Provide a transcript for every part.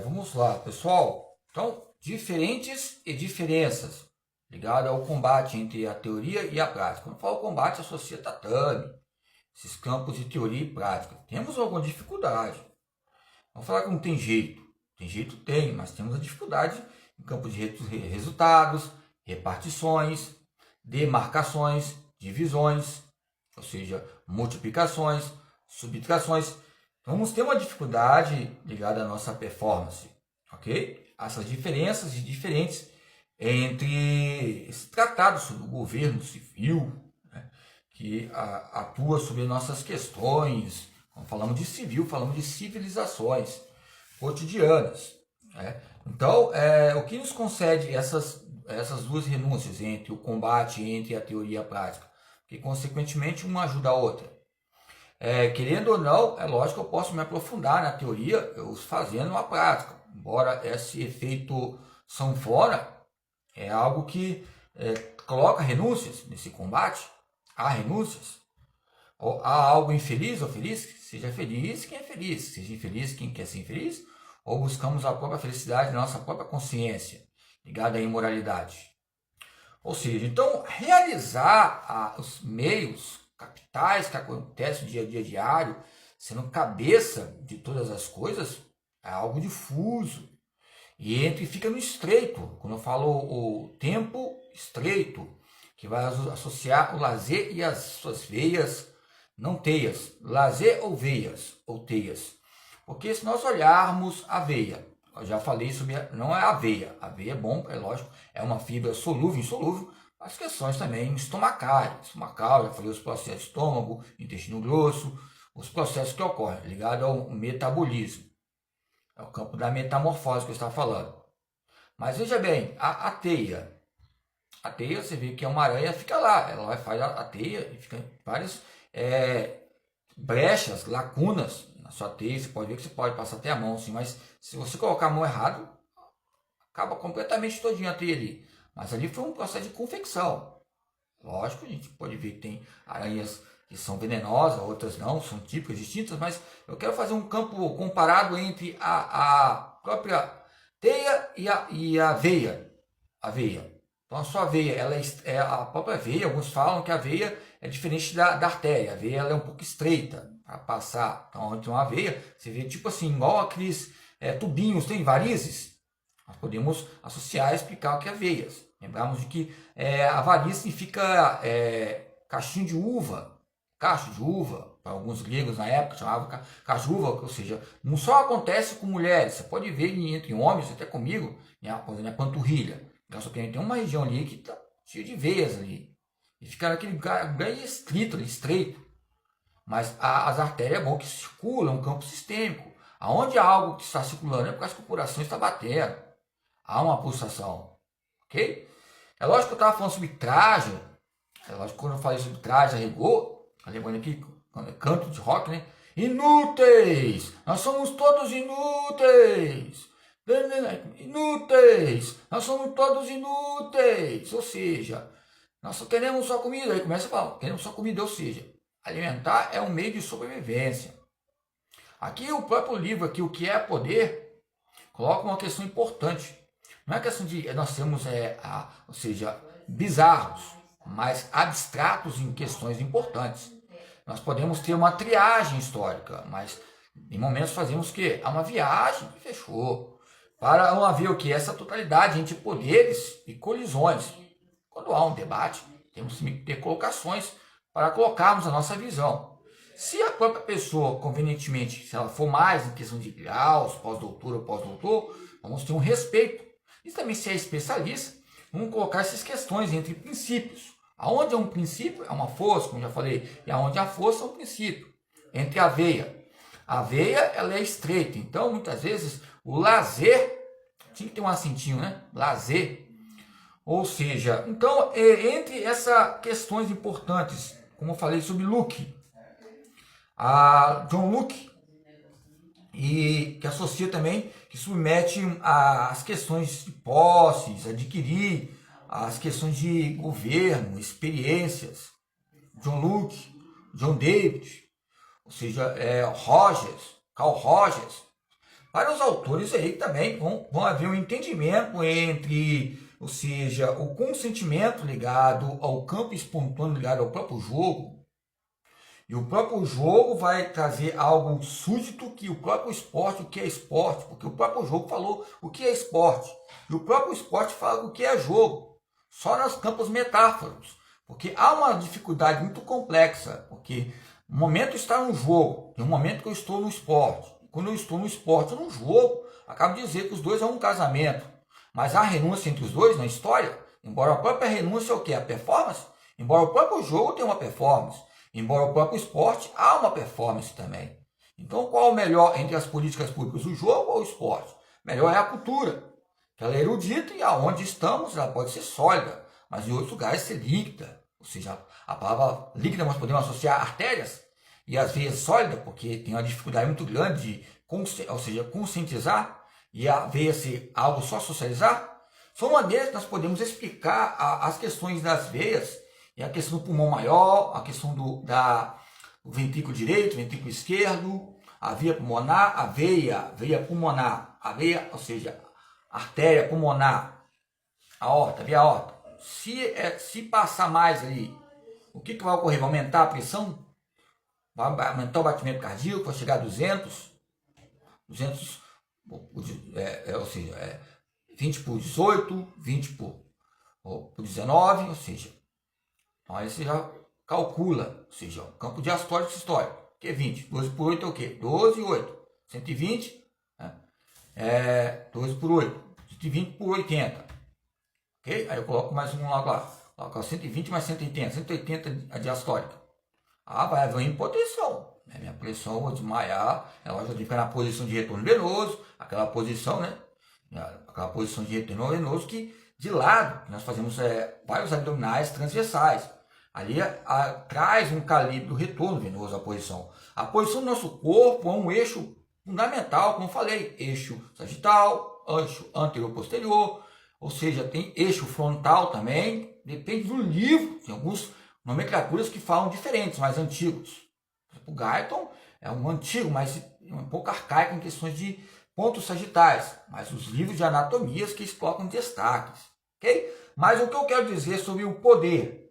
Vamos lá, pessoal. Então, diferentes e diferenças ligado ao combate entre a teoria e a prática. Quando eu falo combate, associa tatame, esses campos de teoria e prática. Temos alguma dificuldade. Vamos falar que não tem jeito. Tem jeito, tem, mas temos a dificuldade em campos de resultados, repartições, demarcações, divisões, ou seja, multiplicações, subtrações. Vamos ter uma dificuldade ligada à nossa performance, ok? Essas diferenças e diferentes entre esse tratado sobre o governo civil, né, que atua sobre nossas questões. Quando falamos de civil, falamos de civilizações cotidianas. Né? Então, o que nos concede essas duas renúncias entre o combate, entre a teoria e a prática? Que, consequentemente, uma ajuda a outra. Querendo ou não, é lógico que eu posso me aprofundar na teoria, eu fazendo a prática. Embora esse efeito sanfona é algo que coloca renúncias nesse combate, há renúncias. Ou há algo infeliz ou feliz? Seja feliz quem é feliz, seja infeliz quem quer ser infeliz, ou buscamos a própria felicidade na nossa própria consciência, ligada à imoralidade. Ou seja, então, realizar os meios capitais que acontecem no dia a dia diário, sendo cabeça de todas as coisas, é algo difuso. E fica no estreito, quando eu falo o tempo estreito, que vai associar o lazer e as suas veias, não teias, lazer ou veias, ou teias. Porque se nós olharmos a veia, eu já falei sobre, não é a aveia é bom, é lógico, é uma fibra solúvel, insolúvel, as questões também estomacal, já falei os processos estômago, intestino grosso, os processos que ocorrem ligados ao metabolismo. É o campo da metamorfose que eu estava falando. Mas veja bem, a teia. A teia, você vê que é uma aranha, fica lá. Ela faz a teia e fica várias brechas, lacunas na sua teia. Você pode ver que você pode passar até a mão, assim, mas se você colocar a mão errado, acaba completamente todinha a teia ali. Mas ali foi um processo de confecção. Lógico, a gente pode ver que tem aranhas que são venenosas, outras não, são típicas, distintas, mas eu quero fazer um campo comparado entre a própria teia e a veia. A veia. Então a sua veia, ela é a própria veia, alguns falam que a veia é diferente da artéria. A veia ela é um pouco estreita para passar. Então, onde tem uma veia, você vê tipo assim, igual aqueles tubinhos, tem varizes. Nós podemos associar e explicar o que é veias. Lembramos de que a variz significa cachinho de uva, cacho de uva, para alguns gregos na época chamavam cacho de uva, ou seja, não só acontece com mulheres, você pode ver entre homens, até comigo, na panturrilha. Só que tem uma região ali que está cheia de veias ali, e fica naquele lugar bem estrito, ali, estreito. Mas as artérias é bom que circulam, um campo sistêmico. Aonde há algo que está circulando é porque o coração está batendo. Há uma pulsação, ok? É lógico que eu estava falando sobre traje. É lógico que quando eu falei sobre traje a rigor, lembrando aqui, canto de rock, né? Inúteis! Nós somos todos inúteis! Inúteis! Nós somos todos inúteis! Ou seja, nós só queremos só comida. Aí começa a falar, queremos só comida, ou seja, alimentar é um meio de sobrevivência. Aqui o próprio livro, aqui, O que é poder, coloca uma questão importante. Não é questão de nós sermos, ou seja, bizarros, mas abstratos em questões importantes. Nós podemos ter uma triagem histórica, mas em momentos fazemos o quê? Há uma viagem e fechou. Para não haver o que? Essa totalidade entre poderes e colisões. Quando há um debate, temos que ter colocações para colocarmos a nossa visão. Se a própria pessoa, convenientemente, se ela for mais em questão de graus, pós-doutor ou pós-doutor, vamos ter um respeito. E também, se é especialista, vamos colocar essas questões entre princípios. Aonde é um princípio, é uma força, como já falei, e aonde a força é um princípio. Entre a veia. A veia, ela é estreita, então, muitas vezes, o lazer, tinha que ter um acentinho, né? Lazer. Ou seja, então, entre essas questões importantes, como eu falei sobre Luke, a John Luke, e que associa também, que submete as questões de posses, adquirir, as questões de governo, experiências. John Luke, John David, ou seja, Carl Rogers, vários autores aí também vão haver um entendimento entre, ou seja, o consentimento ligado ao campo espontâneo, ligado ao próprio jogo, e o próprio jogo vai trazer algo súdito que o próprio esporte, o que é esporte, porque o próprio jogo falou o que é esporte, e o próprio esporte fala o que é jogo, só nos campos metáforos, porque há uma dificuldade muito complexa, porque o momento está no jogo, tem um momento que eu estou no esporte. Quando eu estou no esporte ou no jogo, acabo de dizer que os dois é um casamento. Mas há renúncia entre os dois na história, embora a própria renúncia é o que? A performance. Embora o próprio jogo tenha uma performance. Embora o próprio esporte há uma performance também. Então qual o melhor entre as políticas públicas, o jogo ou o esporte? Melhor é a cultura, que ela é erudita e aonde estamos ela pode ser sólida, mas em outros lugares ser líquida. Ou seja, a palavra líquida nós podemos associar artérias e às vezes sólida, porque tem uma dificuldade muito grande de, ou seja, conscientizar e a veia ser algo só socializar. São maneiras que nós podemos explicar as questões das veias e a questão do pulmão maior, a questão do ventrículo direito, ventrículo esquerdo, a veia pulmonar, a veia pulmonar, a veia, ou seja, artéria pulmonar, aorta, veia aorta. Se passar mais ali, o que vai ocorrer? Vai aumentar a pressão? Vai aumentar o batimento cardíaco, vai chegar a 200, ou seja, 20 por 18, 20 por 19, ou seja, então aí você já calcula, ou seja, o campo diastólico sistólico, que é 20, 12 por 8 é o quê? 12 e 8, 120, né? 12 por 8, 120 por 80, ok? Aí eu coloco mais um lá, coloco 120 mais 180, 180 a diastólica. Vai haver uma hipotensão, né? Minha pressão, eu vou desmaiar, ela já fica na posição de retorno venoso, aquela posição, né? Aquela posição de retorno venoso que de lado, nós fazemos vários abdominais transversais. Ali traz um calibre do retorno venoso à posição. A posição do nosso corpo é um eixo fundamental, como eu falei, eixo sagital, eixo anterior-posterior, ou seja, tem eixo frontal também, depende do livro, tem algumas nomenclaturas que falam diferentes, mais antigos. O Guyton é um antigo, mas um pouco arcaico em questões de pontos sagitais, mas os livros de anatomias que eles colocam destaques, ok? Mas o que eu quero dizer sobre o poder?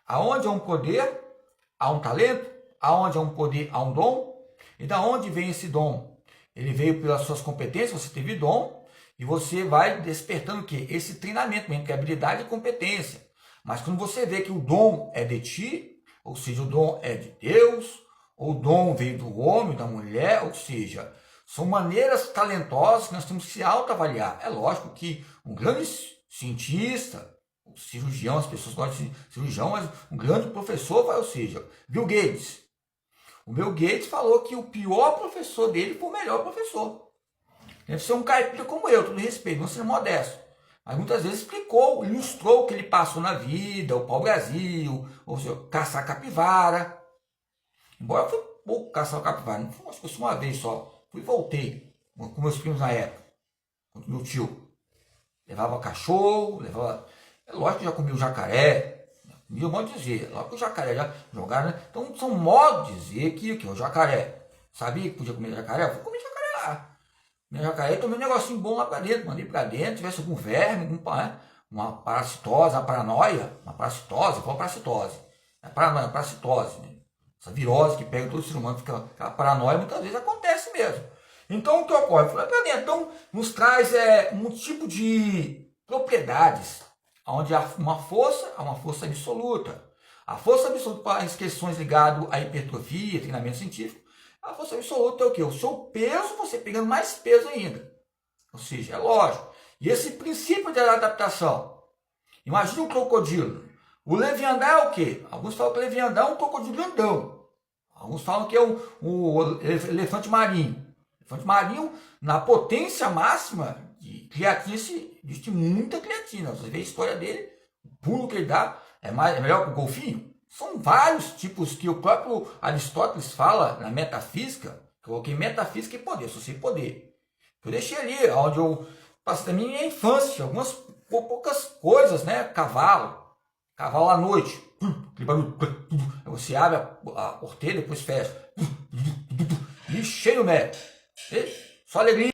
Aonde há um poder, há um talento, aonde há um poder, há um dom, e da onde vem esse dom? Ele veio pelas suas competências, você teve dom, e você vai despertando o quê? Esse treinamento, que é habilidade e competência. Mas quando você vê que o dom é de ti, ou seja, o dom é de Deus, ou o dom veio do homem, da mulher, ou seja, são maneiras talentosas que nós temos que se autoavaliar. É lógico que um grande cientista, cirurgião, as pessoas gostam de cirurgião, mas um grande professor, ou seja, Bill Gates. O Bill Gates falou que o pior professor dele foi o melhor professor. Deve ser um caipira como eu, todo respeito, não ser modesto. Mas muitas vezes explicou, ilustrou o que ele passou na vida, o pau-brasil, ou seja, caçar capivara. Embora eu fui pouco caçar capivara, não foi, acho que uma vez só. Fui e voltei com meus primos na época, com meu tio. Levava cachorro, levava... É lógico que já comi o jacaré, comia um modo de dizer, lógico que o jacaré já jogaram, né? Então são modos de dizer que o jacaré. Sabia que podia comer jacaré? Eu fui comer jacaré lá. Jacaré, tomei um negocinho bom lá pra dentro, mandei pra dentro, tivesse algum verme, uma parasitose, uma paranoia, uma parasitose, qual parasitose? É paranoia, parasitose, né? Essa virose que pega todo ser humano, fica aquela paranoia, muitas vezes acontece mesmo. Então o que ocorre? Foi pra dentro, então nos traz um tipo de propriedades, onde há uma força absoluta. A força absoluta para as questões ligadas à hipertrofia, treinamento científico, a força absoluta é o quê? O seu peso, você pegando mais peso ainda. Ou seja, é lógico. E esse princípio de adaptação. Imagina um crocodilo. O Leviatã é o quê? Alguns falam que o Leviatã é um crocodilo grandão. Alguns falam que é o elefante marinho. O elefante marinho, na potência máxima de creatina, existe muita creatina. Você vê a história dele, o pulo que ele dá, é melhor que o golfinho. São vários tipos que o próprio Aristóteles fala na metafísica. Coloquei metafísica e poder, só sei poder. Eu deixei ali, onde eu passei da minha infância, algumas poucas coisas, né? Cavalo à noite. Você abre a porteira, depois fecha. E cheio o médico. Só alegria.